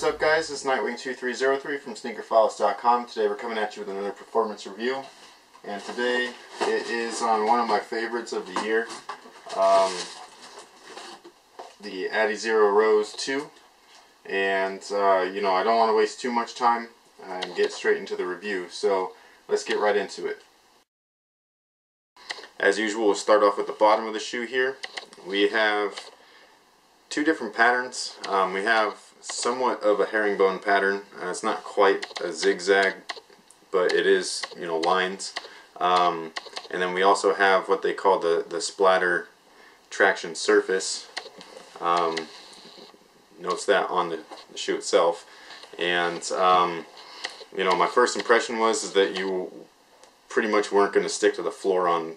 what's up guys? This is Nightwing2303 from SneakerFiles.com. Today we're coming at you with another performance review. And today it is on one of my favorites of the year. The Adizero Rose 2. And, you know, I don't want to waste too much time and get straight into the review. So let's get right into it. As usual, we'll start off with the bottom of the shoe here. We have two different patterns. We have somewhat of a herringbone pattern. It's not quite a zigzag, but it is, you know, lines. And then we also have what they call the splatter traction surface. Notes that on the shoe itself. And you know, my first impression was that you pretty much weren't going to stick to the floor on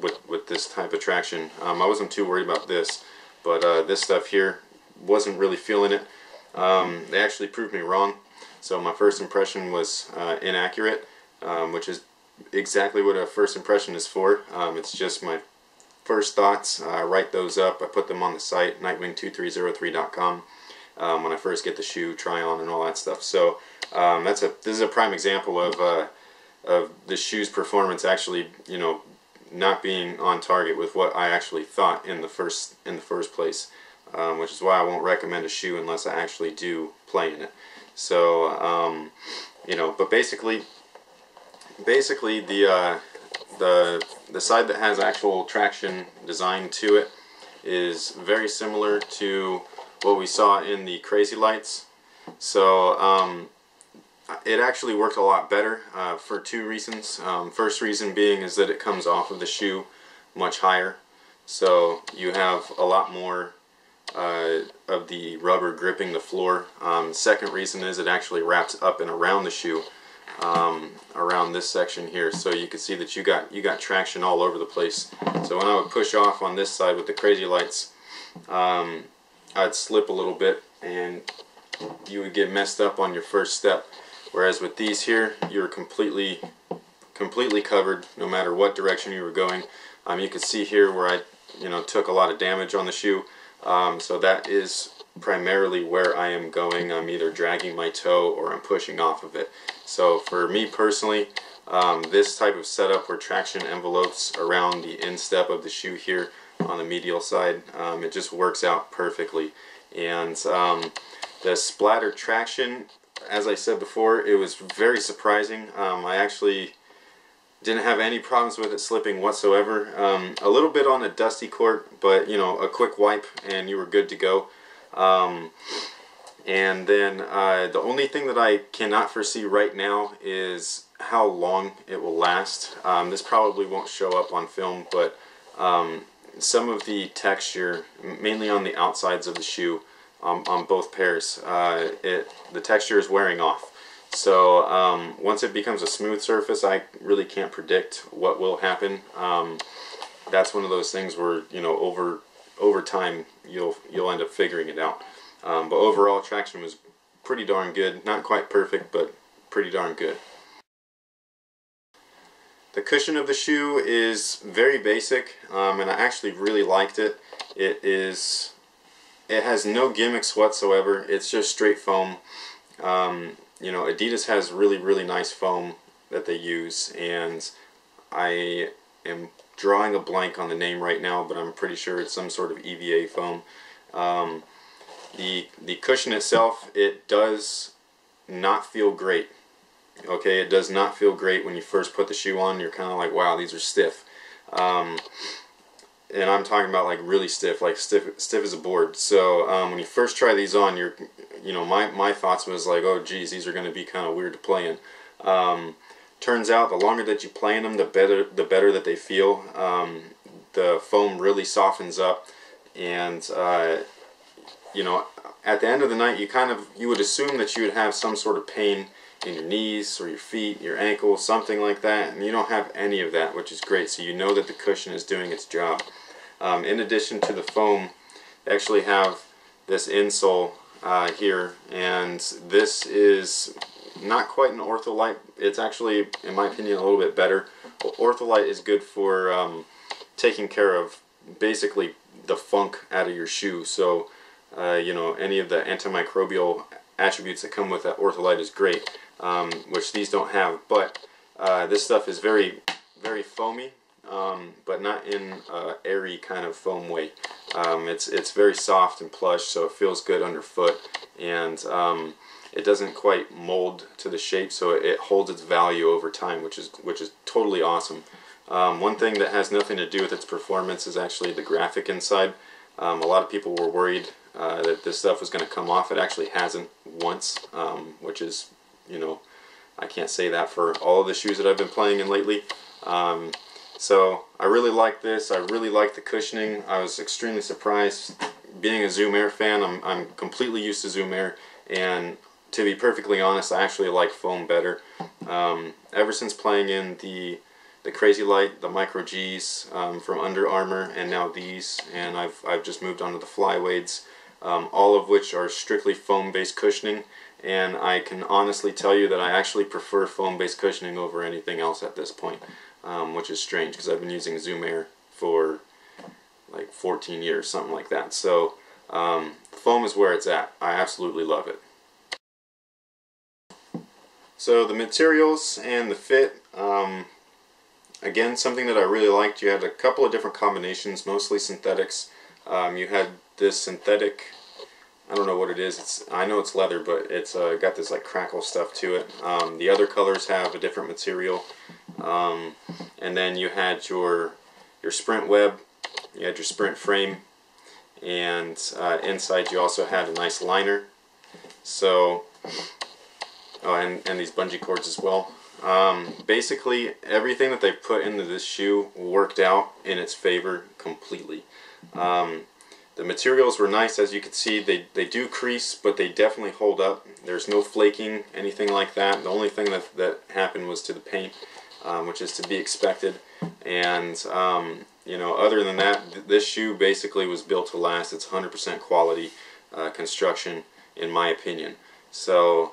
with this type of traction. I wasn't too worried about this, but this stuff here, wasn't really feeling it. They actually proved me wrong. So my first impression was inaccurate, which is exactly what a first impression is for. It's just my first thoughts. I write those up. I put them on the site, Nightwing2303.com, when I first get the shoe, try on, and all that stuff. So this is a prime example of the shoe's performance actually, you know, not being on target with what I actually thought in the first place. Which is why I won't recommend a shoe unless I actually do play in it. So, you know, but basically the side that has actual traction designed to it is very similar to what we saw in the Crazy Lights. So it actually worked a lot better for two reasons. First reason being is that it comes off of the shoe much higher, so you have a lot more of the rubber gripping the floor. Second reason is it actually wraps up and around the shoe, around this section here, so you can see that you got traction all over the place. So when I would push off on this side with the Crazy Lights, I'd slip a little bit and you would get messed up on your first step. Whereas with these here, you're completely covered no matter what direction you were going. You can see here where I, you know, took a lot of damage on the shoe. So that is primarily where I am going. I'm either dragging my toe or I'm pushing off of it. So for me personally, this type of setup where traction envelopes around the instep of the shoe here on the medial side, it just works out perfectly. And the splatter traction, as I said before, it was very surprising. I actually didn't have any problems with it slipping whatsoever. A little bit on a dusty court, but you know, a quick wipe and you were good to go. And then the only thing that I cannot foresee right now is how long it will last. This probably won't show up on film, but some of the texture, mainly on the outsides of the shoe, on both pairs, the texture is wearing off. So once it becomes a smooth surface, I really can't predict what will happen. That's one of those things where, you know, over time you'll end up figuring it out. But overall, traction was pretty darn good. Not quite perfect, but pretty darn good. The cushion of the shoe is very basic, and I actually really liked it. It has no gimmicks whatsoever. It's just straight foam. You know, Adidas has really nice foam that they use, and I am drawing a blank on the name right now, but I'm pretty sure it's some sort of EVA foam. The cushion itself, it does not feel great. Okay, it does not feel great when you first put the shoe on. You're kind of like, wow, these are stiff. And I'm talking about like really stiff, like stiff as a board. So when you first try these on, you know, my thoughts was like, oh geez, these are going to be kind of weird to play in. Turns out the longer that you play in them, the better that they feel. The foam really softens up, and you know, at the end of the night, you would assume that you would have some sort of pain in your knees or your feet, your ankles, something like that, and you don't have any of that, which is great. So you know that the cushion is doing its job. In addition to the foam, they actually have this insole here, and this is not quite an Ortholite. It's actually, in my opinion, a little bit better. Ortholite is good for taking care of basically the funk out of your shoe. So you know, any of the antimicrobial attributes that come with that Ortholite is great, which these don't have. But this stuff is very, very foamy, but not in an airy kind of foam way. It's very soft and plush, so it feels good underfoot, and it doesn't quite mold to the shape, so it holds its value over time, which is totally awesome. One thing that has nothing to do with its performance is actually the graphic inside. A lot of people were worried that this stuff was going to come off. It actually hasn't once, which is, you know, I can't say that for all of the shoes that I've been playing in lately. So I really like this. I really like the cushioning. I was extremely surprised. Being a Zoom Air fan, I'm completely used to Zoom Air, and to be perfectly honest, I actually like foam better. Ever since playing in the Crazy Light, the Micro G's from Under Armour, and now these, and I've just moved on to the Flyweights, all of which are strictly foam-based cushioning, and I can honestly tell you that I actually prefer foam-based cushioning over anything else at this point, which is strange because I've been using Zoom Air for like 14 years, something like that. So foam is where it's at. I absolutely love it. So the materials and the fit, again, something that I really liked. You had a couple of different combinations, mostly synthetics. You had this synthetic, I don't know what it is. I know it's leather, but it's got this like crackle stuff to it. The other colors have a different material. And then you had your Sprint web, you had your Sprint frame, and inside you also had a nice liner. So, oh, and these bungee cords as well. Basically, everything that they put into this shoe worked out in its favor completely. The materials were nice, as you can see. They do crease, but they definitely hold up. There's no flaking, anything like that. The only thing that happened was to the paint, which is to be expected. And you know, other than that, this shoe basically was built to last. It's 100% quality construction, in my opinion. So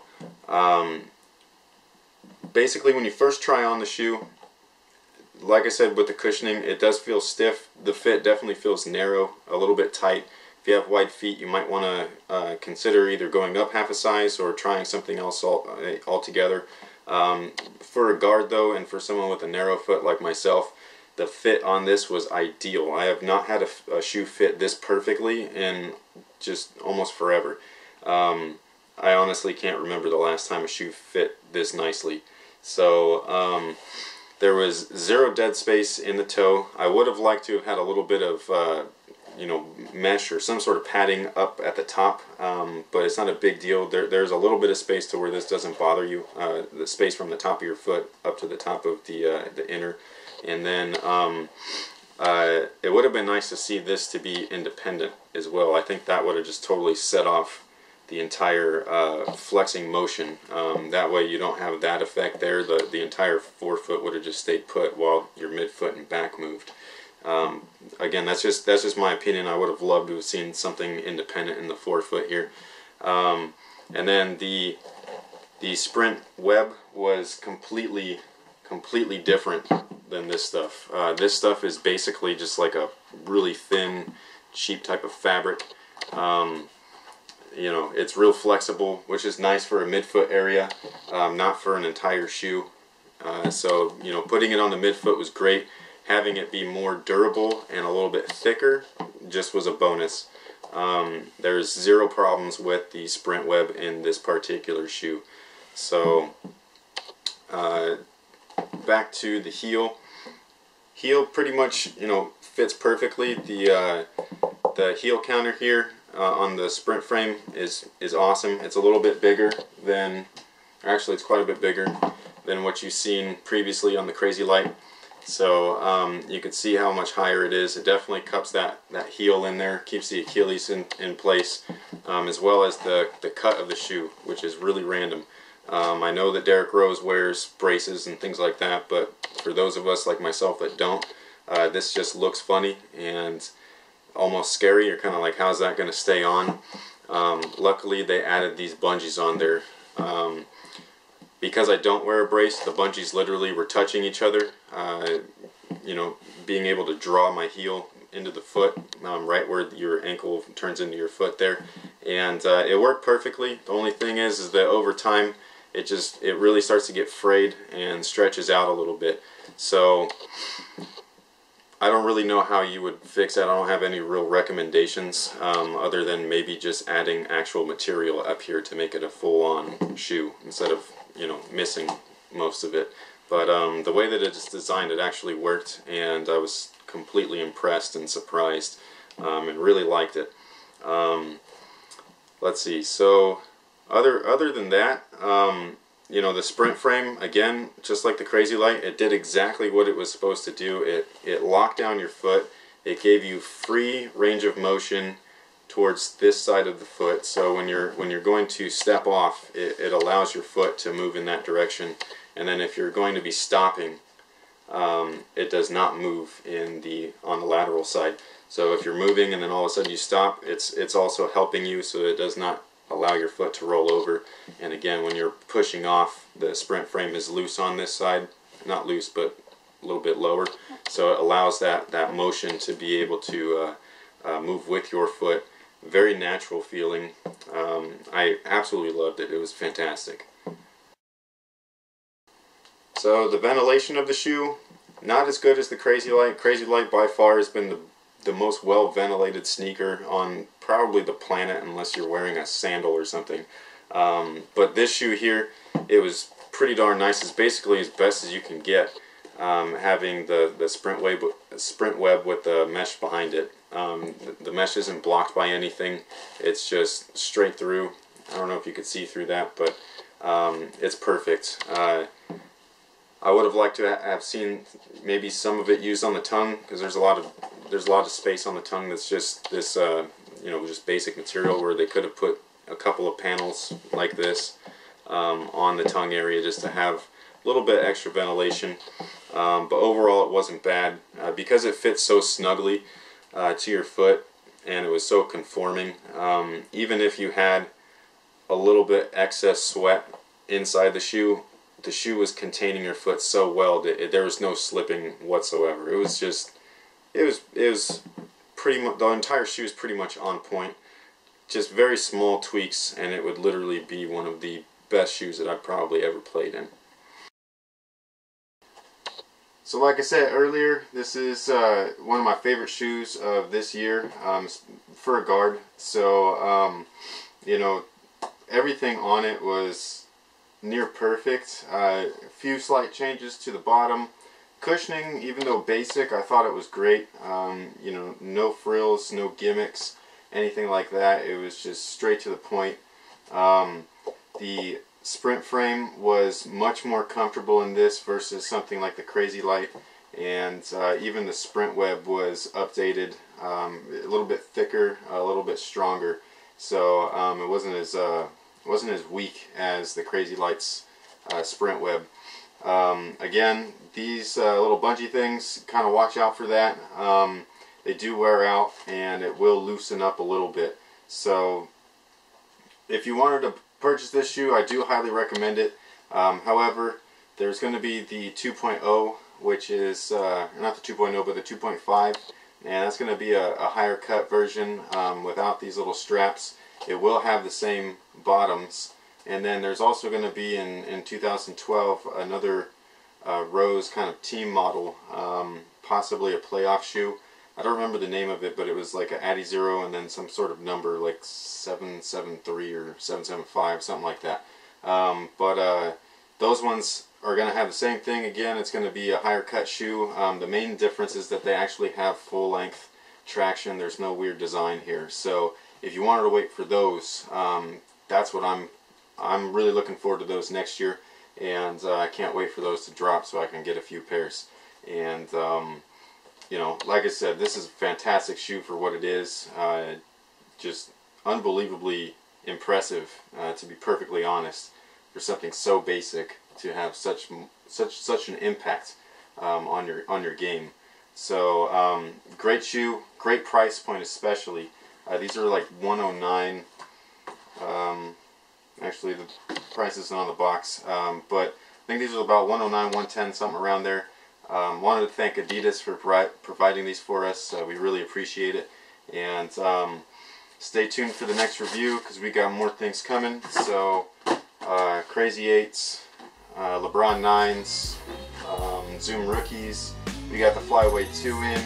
basically, when you first try on the shoe, like I said, with the cushioning, it does feel stiff. The fit definitely feels narrow, a little bit tight. If you have wide feet, you might want to consider either going up half a size or trying something else altogether. For a guard, though, and for someone with a narrow foot like myself, the fit on this was ideal. I have not had a shoe fit this perfectly in just almost forever. I honestly can't remember the last time a shoe fit this nicely. So there was zero dead space in the toe. I would have liked to have had a little bit of you know, mesh or some sort of padding up at the top, but it's not a big deal. There's a little bit of space to where this doesn't bother you. The space from the top of your foot up to the top of the inner, and then it would have been nice to see this to be independent as well. I think that would have just totally set off the entire flexing motion. That way you don't have that effect there. The entire forefoot would have just stayed put while your midfoot and back moved. Again, that's just my opinion. I would have loved to have seen something independent in the forefoot here. And then the Sprint web was completely different than this stuff. This stuff is basically just like a really thin, cheap type of fabric. You know, it's real flexible, which is nice for a midfoot area, not for an entire shoe. So, you know, putting it on the midfoot was great. Having it be more durable and a little bit thicker just was a bonus. There's zero problems with the Sprint web in this particular shoe. So, back to the heel. Heel pretty much, you know, fits perfectly. The heel counter here on the Sprint frame is awesome. It's a little bit bigger than, actually it's quite a bit bigger than what you've seen previously on the Crazy Light. So you can see how much higher it is. It definitely cups that heel in there, keeps the Achilles in place, as well as the cut of the shoe, which is really random. I know that Derrick Rose wears braces and things like that, but for those of us like myself that don't, this just looks funny and almost scary. You're kind of like, how's that going to stay on? Luckily, they added these bungees on there. Because I don't wear a brace, the bungees literally were touching each other. you know, being able to draw my heel into the foot, right where your ankle turns into your foot there, and it worked perfectly. The only thing is that over time it really starts to get frayed and stretches out a little bit. So I don't really know how you would fix that. I don't have any real recommendations other than maybe just adding actual material up here to make it a full-on shoe instead of, you know, missing most of it. But the way that it's designed, it actually worked, and I was completely impressed and surprised, and really liked it. Let's see. So other than that, you know, the sprint frame, again, just like the Crazy Light, it did exactly what it was supposed to do. It locked down your foot. It gave you free range of motion towards this side of the foot. So when you're going to step off, it allows your foot to move in that direction. And then if you're going to be stopping, it does not move on the lateral side. So if you're moving and then all of a sudden you stop, it's also helping you so it does not allow your foot to roll over. And again, when you're pushing off, the sprint frame is loose on this side, not loose but a little bit lower, so it allows that motion to be able to move with your foot. Very natural feeling. I absolutely loved it. It was fantastic. So the ventilation of the shoe, not as good as the Crazy Light. Crazy Light by far has been the most well ventilated sneaker on probably the planet, unless you're wearing a sandal or something. But this shoe here, it was pretty darn nice. It's basically as best as you can get, having the sprint web with the mesh behind it. The mesh isn't blocked by anything. It's just straight through. I don't know if you could see through that, but it's perfect. I would have liked to have seen maybe some of it used on the tongue, because there's a lot of space on the tongue that's just this you know, just basic material, where they could have put a couple of panels like this on the tongue area just to have a little bit extra ventilation. But overall it wasn't bad, because it fits so snugly to your foot and it was so conforming. Even if you had a little bit excess sweat inside the shoe was containing your foot so well that there was no slipping whatsoever. It was just, it was pretty much, the entire shoe is pretty much on point. Just very small tweaks and it would literally be one of the best shoes that I've probably ever played in. So like I said earlier, this is one of my favorite shoes of this year for a guard. So you know, everything on it was near perfect. A few slight changes to the bottom. Cushioning, even though basic, I thought it was great. You know, no frills, no gimmicks, anything like that. It was just straight to the point. The sprint frame was much more comfortable in this versus something like the Crazy Light, and even the sprint web was updated, a little bit thicker, a little bit stronger. So it wasn't as weak as the Crazy Light's sprint web. Again, these little bungee things, kind of watch out for that. They do wear out and it will loosen up a little bit. So if you wanted to purchase this shoe, I do highly recommend it. However, there's going to be the 2.0, which is not the 2.0 but the 2.5, and that's going to be a higher cut version without these little straps. It will have the same bottoms, and then there's also going to be in 2012 another Rose kind of team model, possibly a playoff shoe. I don't remember the name of it, but it was like an Adizero and then some sort of number like 773 or 775, something like that. But those ones are going to have the same thing. Again, it's going to be a higher cut shoe. The main difference is that they actually have full length traction. There's no weird design here. So if you wanted to wait for those, that's what I'm really looking forward to those next year, and I can't wait for those to drop so I can get a few pairs. And you know, like I said, this is a fantastic shoe for what it is. Just unbelievably impressive, to be perfectly honest, for something so basic to have such an impact on your game. So great shoe, great price point especially. These are like $109. Actually, the price isn't on the box, but I think these are about $109, $110, something around there. Wanted to thank Adidas for providing these for us. We really appreciate it. And stay tuned for the next review because we got more things coming. So Crazy 8s, LeBron 9s, Zoom rookies. We got the Flyweight 2 in.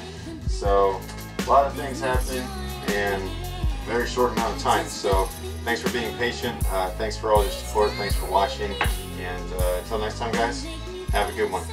So a lot of things happening in a very short amount of time. So thanks for being patient. Thanks for all your support. Thanks for watching. And until next time, guys, have a good one.